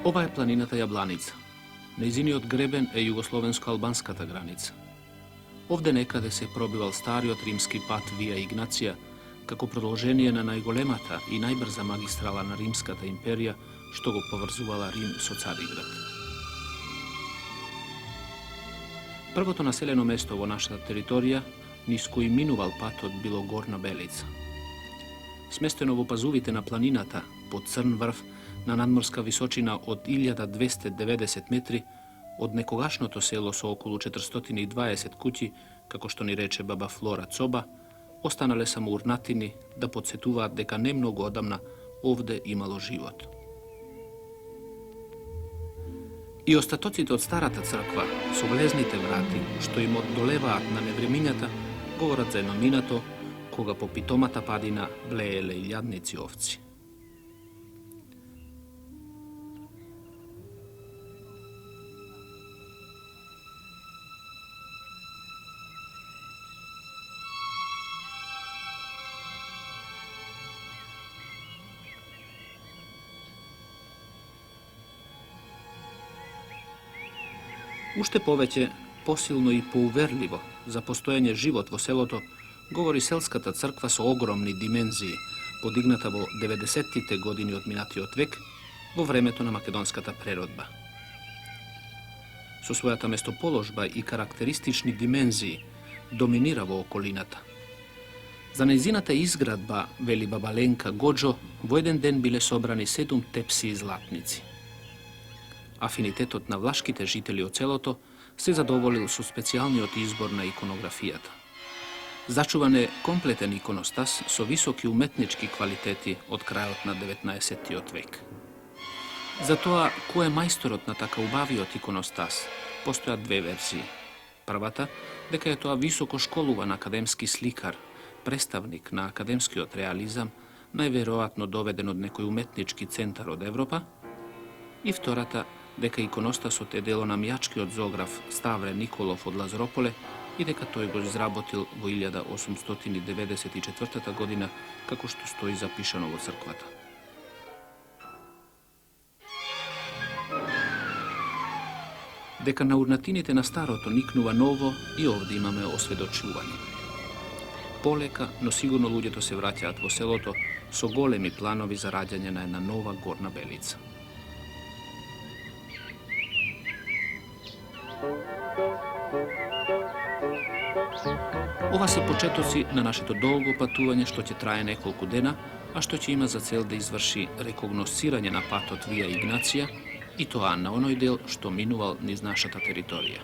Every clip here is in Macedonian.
Ова е планината Јабланица. Нејзиниот гребен е југословенско-албанската граница. Овде некаде се пробивал стариот римски пат Вија Игнација, како продолжение на најголемата и најбрза магистрала на Римската империја, што го поврзувала Рим со Цариград. Првото населено место во нашата територија, низ кој минувал патот, било Горна Белица. Сместено во пазувите на планината, под Црн врв, на надморска височина од 1290 метри, од некогашното село со околу 420 куќи, како што ни рече баба Флора Цоба, останале само урнатини да подсетуваат дека не многу одамна овде имало живот. И остатоците од старата црква со влезните врати, што им оддолеваат на невремињата, говорат за едно минато, кога по питомата падина блееле илјадници овци. Уште повеќе, посилно и поуверливо за постоење живот во селото, говори селската црква со огромни димензии, подигната во 90-тите години од минатиот век, во времето на македонската преродба. Со својата местоположба и карактеристични димензии, доминира во околината. За нејзината изградба, вели баба Ленка Годжо, во еден ден биле собрани 7 тепси и златници. Афинитетот на влашките жители од селото се задоволил со специјалниот избор на иконографијата. Зачуван е комплетен иконостас со високи уметнички квалитети од крајот на 19-тиот век. За тоа, кој е мајсторот на така убавиот иконостас, постојат две версии. Првата, дека е тоа високо школуван академски сликар, представник на академскиот реализам, најверојатно доведен од некој уметнички центар од Европа, и втората, дека иконостасот е дело на мјачкиот зограф Ставре Николов од Лазрополе и дека тој го изработил во 1894 година, како што стои запишано во црквата. Дека на урнатините на старото никнува ново, и овде имаме осведочување. Полека, но сигурно луѓето се враќаат во селото со големи планови за раѓање на една нова Горна Белица. Ова се почетоци на нашето долго патување што ќе трае неколку дена, а што ќе има за цел да изврши рекогносцирање на патот Вија Игнација, и тоа на оној дел што минувал низ нашата територија.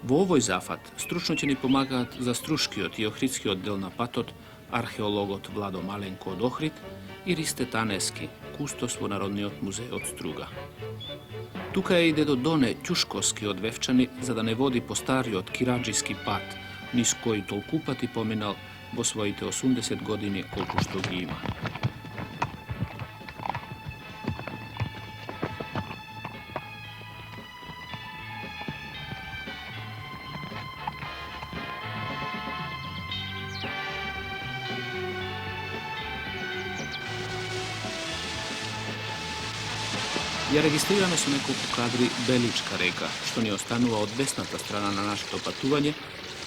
Во овој зафат стручно ќе ни помагаат за струшкиот и охридскиот дел на патот археологот Владо Маленко од Охрид и Ристе Танески, кустос во Народниот музеј од Струга. Тука е и дедо Доне Ќушковски од Вевчани, за да не води по стариот кираџиски пат, низ кој толку пати поминал во своите 80 години колку што ги има. Ја регистрираме со неколку кадри Беличка река, што ни останува од десната страна на нашето патување,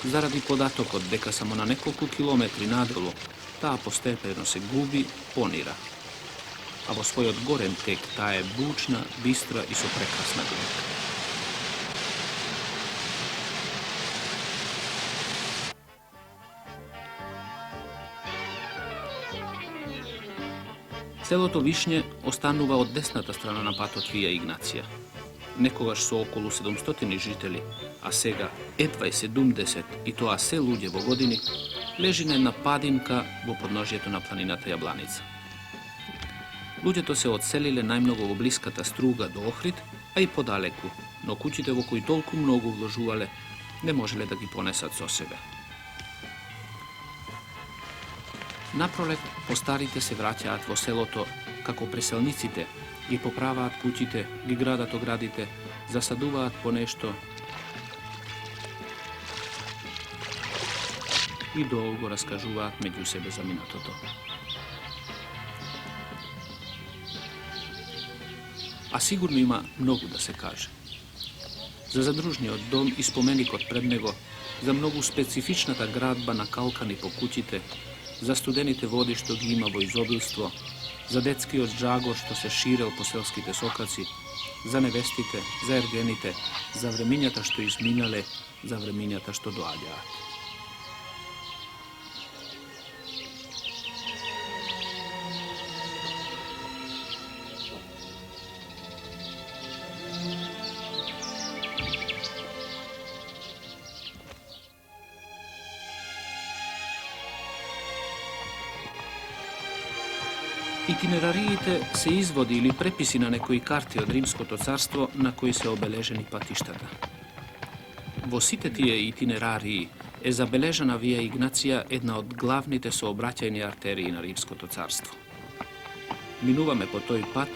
заради податокот дека само на неколку километри надолу таа постепено се губи, понира. А во својот горен тек таа е бучна, бистра и со прекрасна гледка. Селото Вишње останува од десната страна на патот Вија Игнација. Некогаш со околу 700 жители, а сега едва и 70, и тоа се луѓе во години, лежи на една падинка во подножјето на планината Јабланица. Луѓето се одселиле најмногу во блиската Струга до Охрид, а и подалеку, но куќите во кои толку многу вложувале не можеле да ги понесат со себе. Напролет, постарите се враќаат во селото како преселниците, ги поправаат куќите, ги градат оградите, засадуваат по нешто и долго раскажуваат меѓу себе за минатото. a sigurno ima mnogo da se kaže. За задружниот дом и споменикот пред него, за многу специфичната градба на калкани по куќите, за студените води што ги има во изобилство, за детскиот джагор што се ширел по селските сокаци, за невестите, за ергените, за времињата што изминале, за времињата што доаѓаат. Итинерариите се изводи или преписи на некои карти од Римското царство на кои се обележени патиштата. Во сите тие итинерарии е забележана Вија Игнација, една од главните сообраќајни артерии на Римското царство. Минуваме по тој пат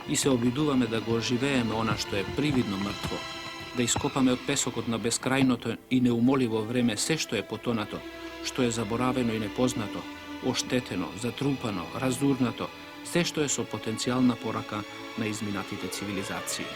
и се обидуваме да го оживееме она што е привидно мртво, да ископаме од песокот на бескрајното и неумоливо време се што е потонато, што е заборавено и непознато, оштетено, затрупано, разурнато, се што е со потенцијална порака на изминатите цивилизации.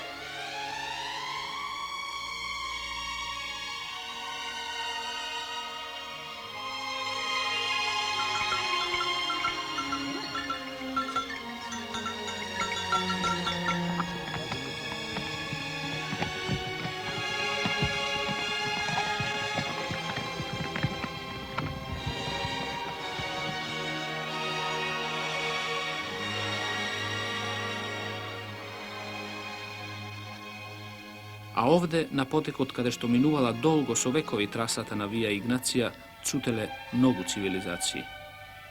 А овде, на потекот каде што минувала долго со векови трасата на Вија Игнација, цутеле многу цивилизации.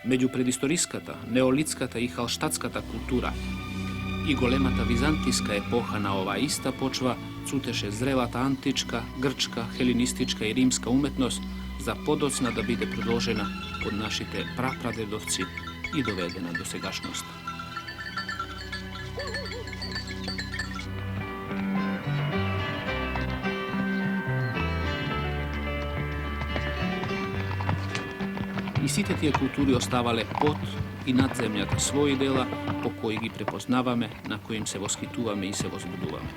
Меѓу предисториската, неолитската и халштатската култура и големата византиска епоха на оваа иста почва цутеше зрелата античка, грчка, хелинистичка и римска уметност за подоцна да биде продолжена од нашите прапрадедовци и доведена до сегашноста. И сите тие култури оставале под и над земјата своји дела по кои ги препознаваме, на кои им се восхитуваме и се возбудуваме.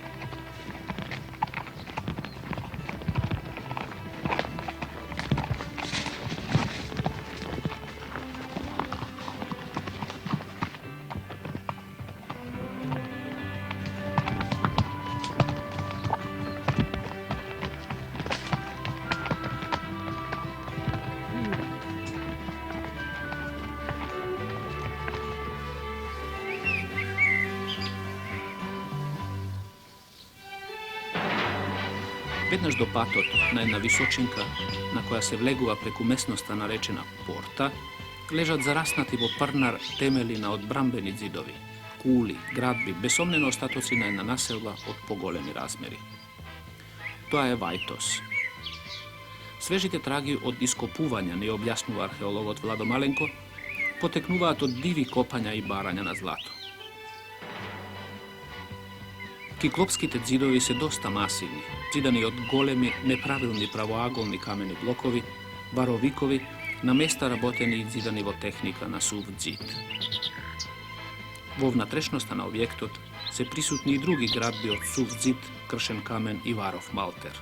Веднаш до патот на една височинка, на која се влегува преку местноста наречена Порта, лежат зараснати во парнар темели на одбрамбени ѕидови, кули, градби, безсомнено остатоци на една населба од поголеми размери. Тоа е Вајтос. Свежите траги од ископувања, не објаснува археологот Владо Маленко, потекнуваат од диви копања и барања на злато. Киклопските ѕидови се доста масивни, ѕидани од големи, неправилни правоаголни камени блокови, баровикови, на места работени и ѕидани во техника на сув ѕид. Во внатрешноста на објектот се присутни и други градби од сув ѕид, кршен камен и варов малтер.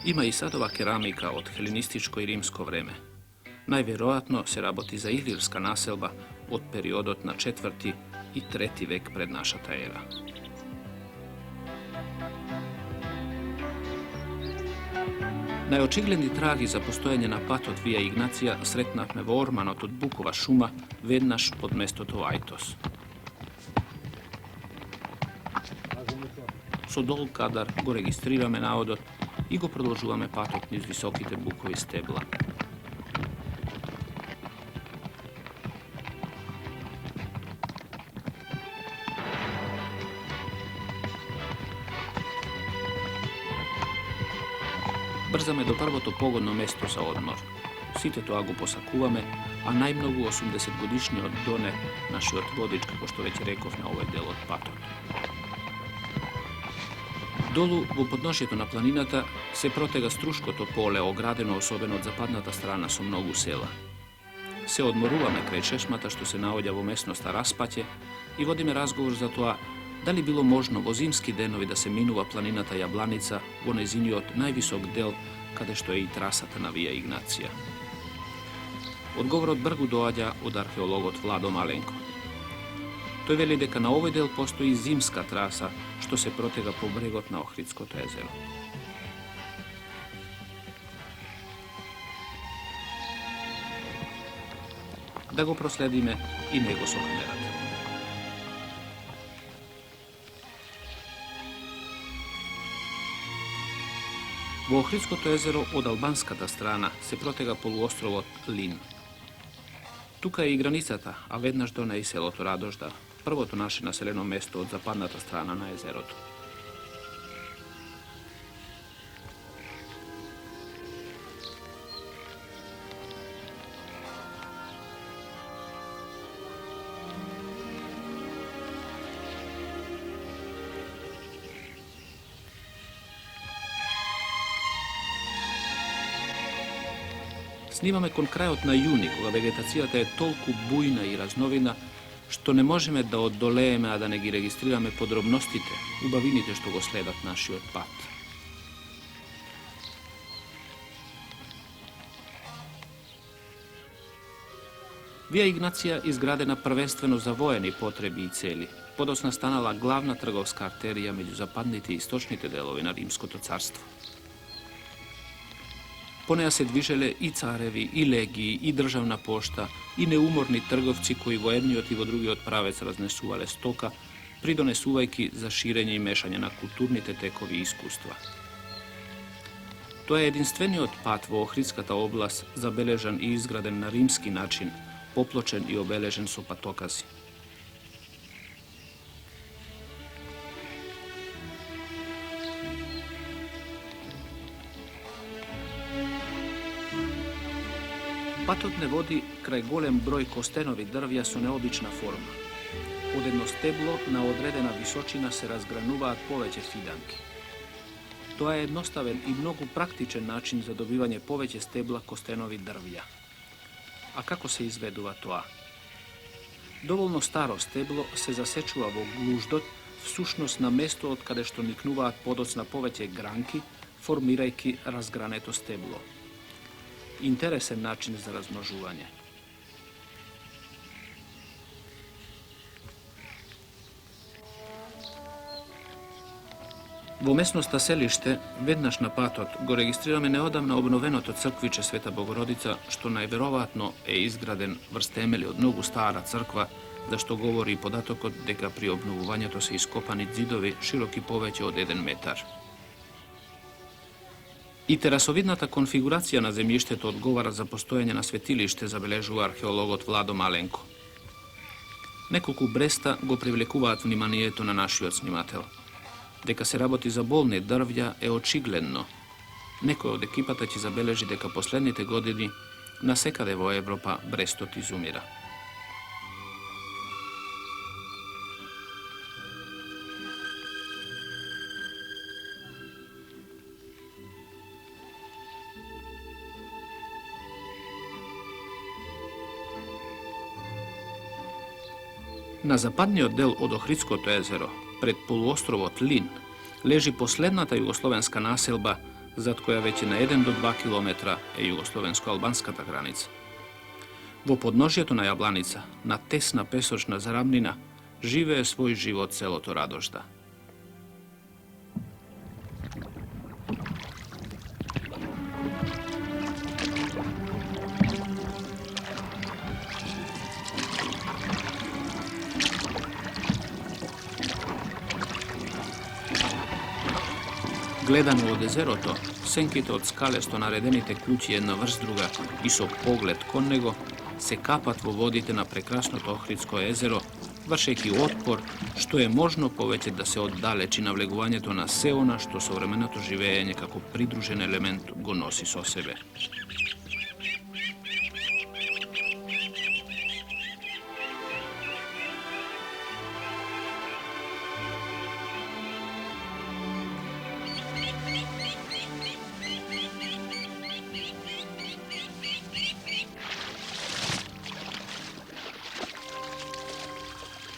Има и садова керамика од хелинистичко и римско време. Најверојатно се работи за илирска населба од периодот на 4. и 3. век пред нашата ера. Најочигледни траги за постојање на патот Вија Игнација сретнавме во орманот од Букова шума, веднаш под местото Вајтос. Со дол кадар го регистрираме наодот и го продолжуваме патот низ високите букови стебла. Брзаме до првото погодно место за одмор. Сите тоа го посакуваме, а најмногу 80-годишниот Доне, нашиот водич, како што веќе реков на овој дел од патот. Долу во подношјето на планината се протега струшкото поле, оградено особено од западната страна со многу села. Се одморуваме крај чешмата што се наоѓа во местноста Распаќе и водиме разговор за тоа Da li bilo možno vo zimski denovi da se minuva planinata Jablanica во незини од највисок дел каде што е и трасата на Вија Игнација? Одговорот бргу доаѓа од археологот Владо Маленко. Тој вели дека на овој дел постои зимска траса што се протега по брегот на Охридското езеро. Да го проследиме и него со камерата. Во Охридското езеро од албанската страна се протега полуостровот Лин. Тука е и границата, а веднаш до неј селото Радожда, првото наше населено место од западната страна на езерото. Снимаме кон крајот на јуни, кога вегетацијата е толку бујна и разновидна, што не можеме да оддолееме, а да не ги регистрираме подробностите, убавините што го следат нашиот пат. Вија Игнација изградена првенствено за воени потреби и цели, подоцна станала главна трговска артерија меѓу западните и источните делови на Римското царство. По неја се движеле и цареви, и легии, и државна пошта, и неуморни трговци кои во едниот и во другиот правец разнесувале стока, придонесувајќи за ширење и мешање на културните текови и искуства. Тоа е единствениот пат во Охридската област, забележан и изграден на римски начин, поплочен и обележен со патокази. Патот не води крај голем број костенови дрвја со необична форма. Од едно стебло на одредена височина се разгрануваат повеќе фиданки. Тоа е едноставен и многу практичен начин за добивање повеќе стебла костенови дрвја. А како се изведува тоа? Доволно старо стебло се засечува во глуждот, всушност на место од каде што никнуваат подоцна повеќе гранки, формирајќи разгрането стебло. Интересен начин за размножување. Во местноста Селиште, веднаш на патот, го регистрираме неодамна обновеното црквиче Света Богородица, што најверојатно е изграден врз темели од многу стара црква, за што говори и податокот дека при обновувањето се ископани ѕидови широки повеќе од 1 метар. И терасовидната конфигурација на земјиштето одговара за постоење на светилиште, забележува археологот Владо Маленко. Неколку бреста го привлекуваат вниманието на нашиот снимател. Дека се работи за болни дрвја е очигледно. Некој од екипата ќе забележи дека последните години насекаде во Европа брестот изумира. На западниот дел од Охридското езеро, пред полуостровот Лин, лежи последната југословенска населба, зад која веќе на 1 до 2 километра е југословенско-албанската граница. Во подножјето на Јабланица, на тесна песочна зарамнина, живее свој живот селото Радожда. Гледано од езерото, сенките од скалесто наредените куќи една врз друга и со поглед кон него се капат во водите на прекрасното Охридско езеро, вршејќи отпор што е можно повеќе да се оддалечи навлегувањето на се она што современото живеење како придружен елемент го носи со себе.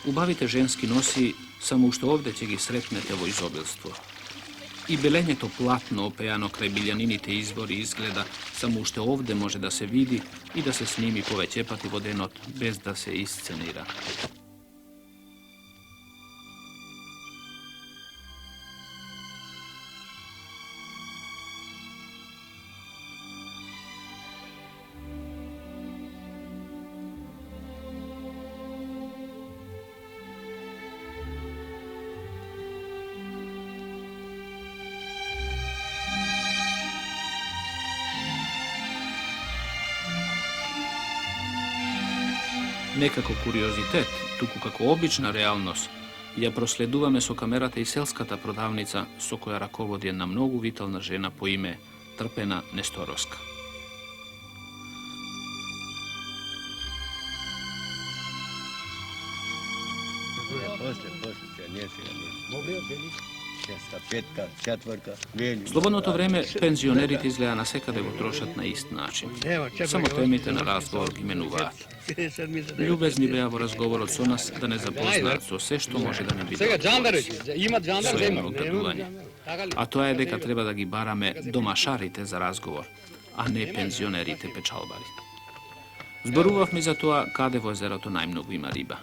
Убавите женски носи samo što ovdje će gi sretnete vo izobilstvo. I belenje to platno opejano kraj biljaninite izvori izgleda, samo što ovdje može da se vidi i da se snimi povećepati vodenot bez da se iscenira. Nekako kuriozitet, tuku kako obična realnost, ja prosleduvame so kamerata i selskata prodavnica, so koja rakovod jedna mnogo vitalna žena po ime Trpena Nestoroska. Slobodno to vreme penzionerite izgleda na sekade go trošat na ist način. Samo temite na razgovor imenuvati. Ljubezni bejavo razgovor od nas da ne zapozna so sve što može da ne bi svojemnog daduvanja. A to je deka treba da gi barame domašarite za razgovor, a ne penzionerite pečalbari. Zboruvav mi za to kade vo jezero to najmnogo ima riba.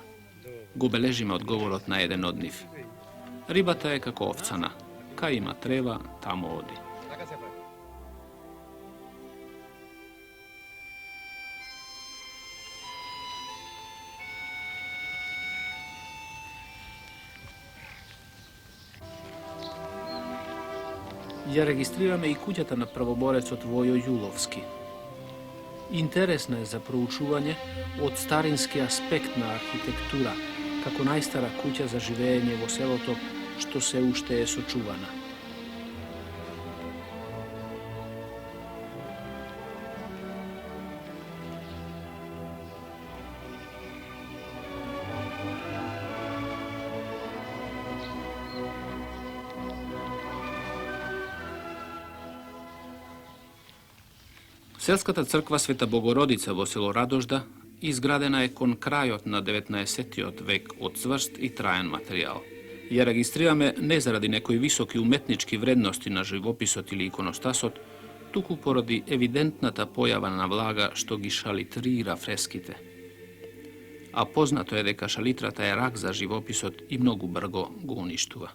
Go beležima odgovorot na jedan od njih. Ribata je kako ovcana. Kaj ima treva, tamo odi. Ja registrirame i kućata na pravoborec od Vojo Julovski. Interesna je za proučuvanje od starinski aspektna arhitektura, kako najstara kuća za živenje vo seloto, što se ušte je sočuvana. Selskata crkva Sveta Bogorodica vo selo Radožda izgradena je kon krajot na 19. vek od cvrst i trajan materijal. Ja registrirame ne zaradi nekoj visoki umetnički vrednosti na živopisot ili ikonostasot, tuku porodi evidentna ta pojava na vlaga što gi šalitrira freskite. A poznato je deka šalitrata je rak za živopisot i mnogu brgo go uništuva.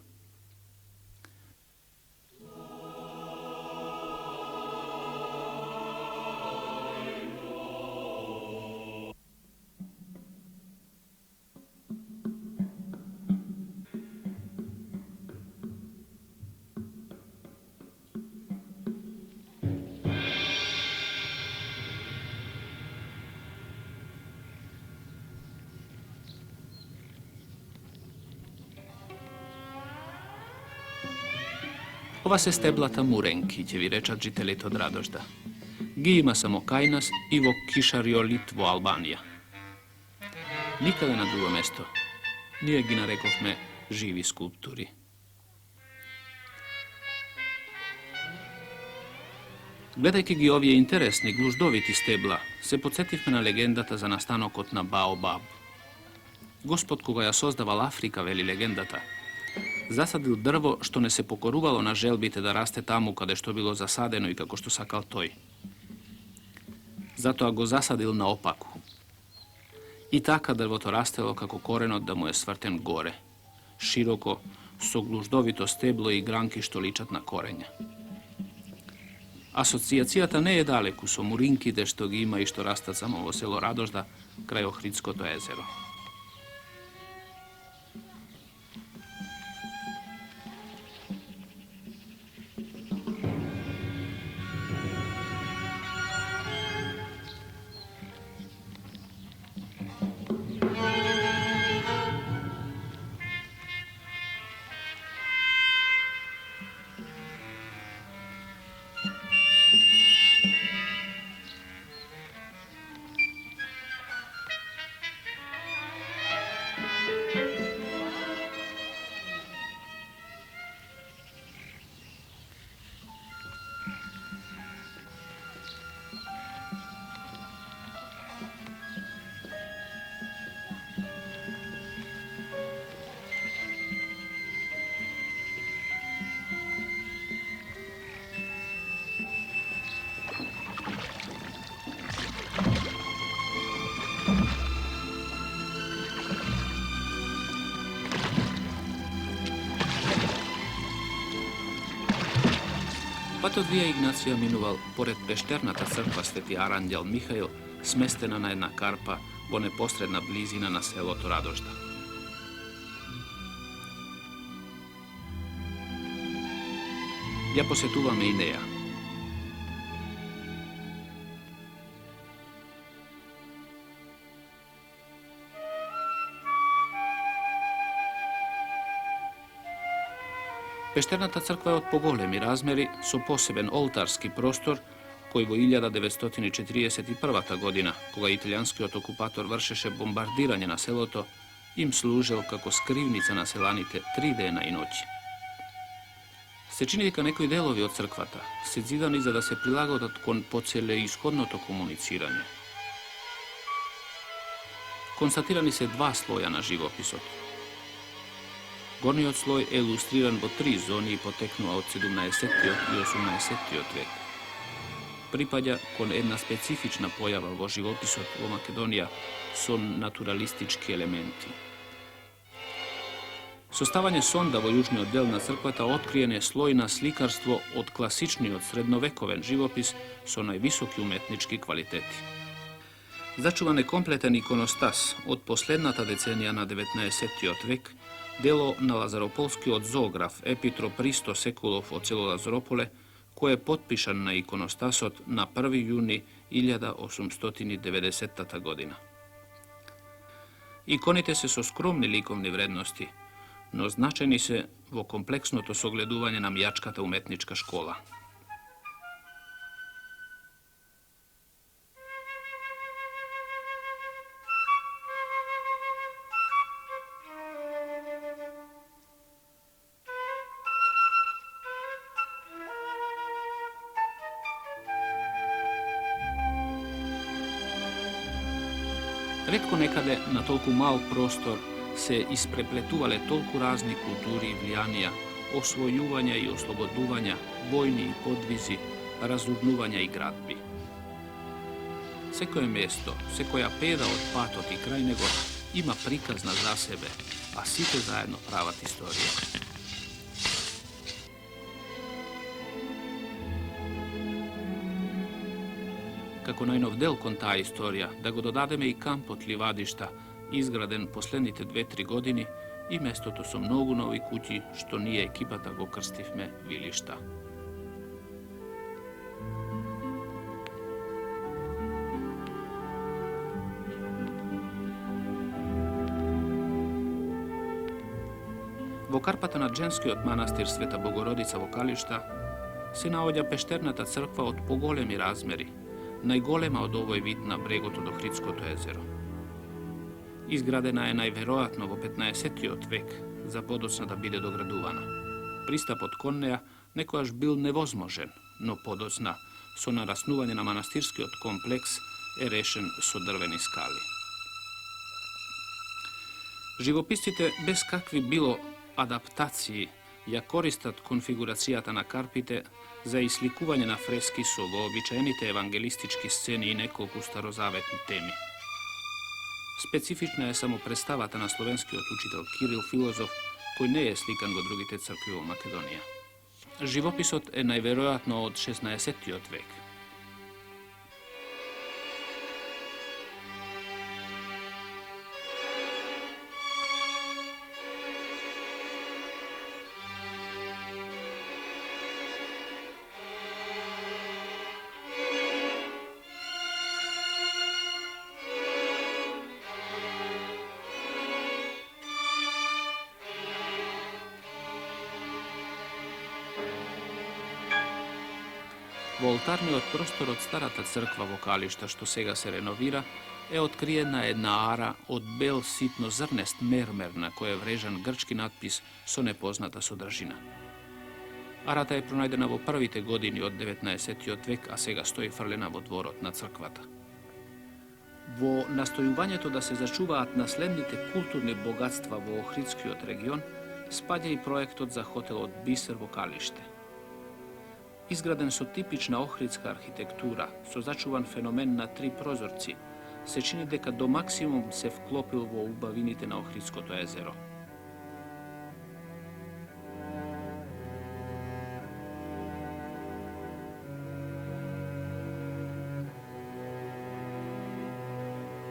Ova se steblata murenki, će vi rečat žitelit od Radožda. Gi ima samo Kajnas i vo kišario Litvo Albanija. Nikada na drugo mesto nije gi narekofme živi skulpturi. Gledajki gi ovije interesni, gluždoviti stebla, se podsjetivme na legendata za nastanok od na Baobab. Gospod koga ja sozdaval Afrika, veli legendata, zasadil drvo što ne se pokoruvalo na želbite da raste tamo kada je što bilo zasadeno i kako što sakal toj. Zato go zasadil na opaku. I taka drvo to rastelo kako korenot da mu je svrten gore. Široko, so gluždovito steblo i granki što ličat na korenja. Asocijacijata ne je daleku, so murinkide što gi ima i što rastat samo ovo selo Radožda, kraj Ohridsko to jezero. Patodvija Ignacija minuval pored Pešternata crkva Sveti Aranđel Mihail, smestena na jedna karpa, bo neposredna blizina na selo Toradožda. Ja posjetuvam i Ineja. Pešternata crkva je od pogolemi razmeri, so poseben oltarski prostor, koji vo 1941. godina, koga italijanski okupator vršeše bombardiranje na seloto, im služel kako skrivnica na selanite 3 dena i noći. Se čini ka nekoj delovi od crkvata, se zidani za da se prilagodat kon pocele ishodnoto komuniciranje. Konstatirani se 2 sloja na živopisot. Gornji sloj je ilustriran vo 3 zoni i poteknua od 17. i 18. vek. Pripadja kon jedna specifična pojava vo živopisot u Makedonija son naturalistički elementi. Sostavanje sonda vo južni od delna crkvata otkrijen je slojna slikarstvo od klasični od srednovekoven živopis so najvisoki umetnički kvaliteti. Začuvan je kompletan ikonostas od poslednata decenija na 19. vek, delo na Lazaropolski od zoograf Epitro Pristo Sekulov od celo Lazaropole, koje je potpišan na ikonostasot na 1. juni 1890. godina. Ikonite se so skromni likovni vrednosti, no značajni se vo kompleksnoto sogleduvanje nam jačkata umetnička škola. Retko nekade na toliko mal prostor se isprepletuvale toliko razni kulturi i vlijanija, osvojuvanja i osloboduvanja, vojni i podvizi, razurnuvanja i gradbi. Sekoje mesto, sekoja peda od patot i kraj nego ima prikazna za sebe, a site zajedno pravat istorija. Kako najnov del kon ta istorija, da go dodademe i kamp od livadišta, izgraden poslednite 2-3 godini i mesto to su mnogo novi kući, što nije ekipata go krstivme vilišta. Vo Karpata nad Ženski od manastir Sveta Bogorodica Vokališta se navodja Pešternata crkva od pogolemi razmeri, najgolema od ovoj vid na bregoto do Hridskoto jezero. Izgradena je najverovatno vo 15. vek, za podocna da bide dograduvana. Pristap od Konneja nekojaž bil nevozmožen, no podocna so na rasnuvanje na manastirski od kompleks je rešen so drveni skali. Živopiscite bez kakvi bilo adaptaciji ja koristat konfiguracijata na karpite za islikuvanje na freski su uobičajenite evangelistički sceni i nekoliko starozavetni temi. Specifična je samo predstavata na slovenski od učitelj Kiril filozof, koji ne je slikan vo drugite crkvi u Makedonija. Živopisot je najverovatno od 16. vek. Oltarni od prostor od starata crkva Vokališta, što sega se renovira, je otkrijena jedna ara od bel sitno zrnest mermer na koje je vrežan grčki natpis so nepoznata sodržina. Arata je pronajdena vo prvite godini od 19. vek, a sega stoji frljena vo dvorot na crkvata. Vo nastojuvanjeto da se začuvaat naslednite kulturne bogatstva vo Ohridski od region, spadja i projektot za hotel od Biser Vokalište. Izgraden su tipična ohridska arhitektura, so začuvan fenomen na 3 prozorci, se čini дека до максимум се вклопил во убавините на Охридското езеро.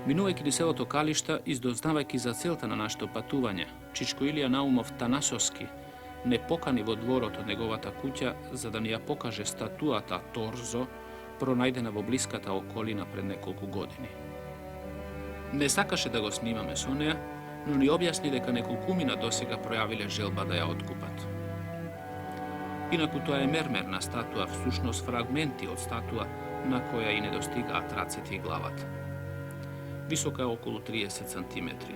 Минувајќи низ селото Калишта и дознавајќи за целта на нашето патување, Чичко Илија Наумов Танасовски не покани во дворот од неговата куќа за да ни ја покаже статуата Торзо, пронајдена во блиската околина пред неколку години. Не сакаше да го снимаме со неа, но ни објасни дека неколкумина досега пројавиле желба да ја откупат. Инаку тоа е мермерна статуа, всушност фрагменти од статуа на која и не достигаат рацете и главата. Висока е околу 30 сантиметри.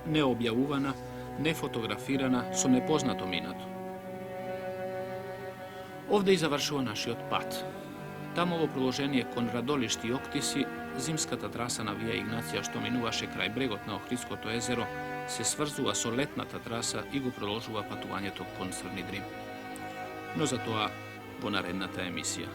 Не објавувана, не фотографирана, со непознато минато. Овде и завршува нашиот пат. Таму во продолжение кон Радолишти и Октиси, зимската траса на Вија Игнација што минуваше крај брегот на Охридското езеро, се сврзува со летната траса и го продолжува патувањето кон Црни Дрим. Но за тоа во наредната емисија.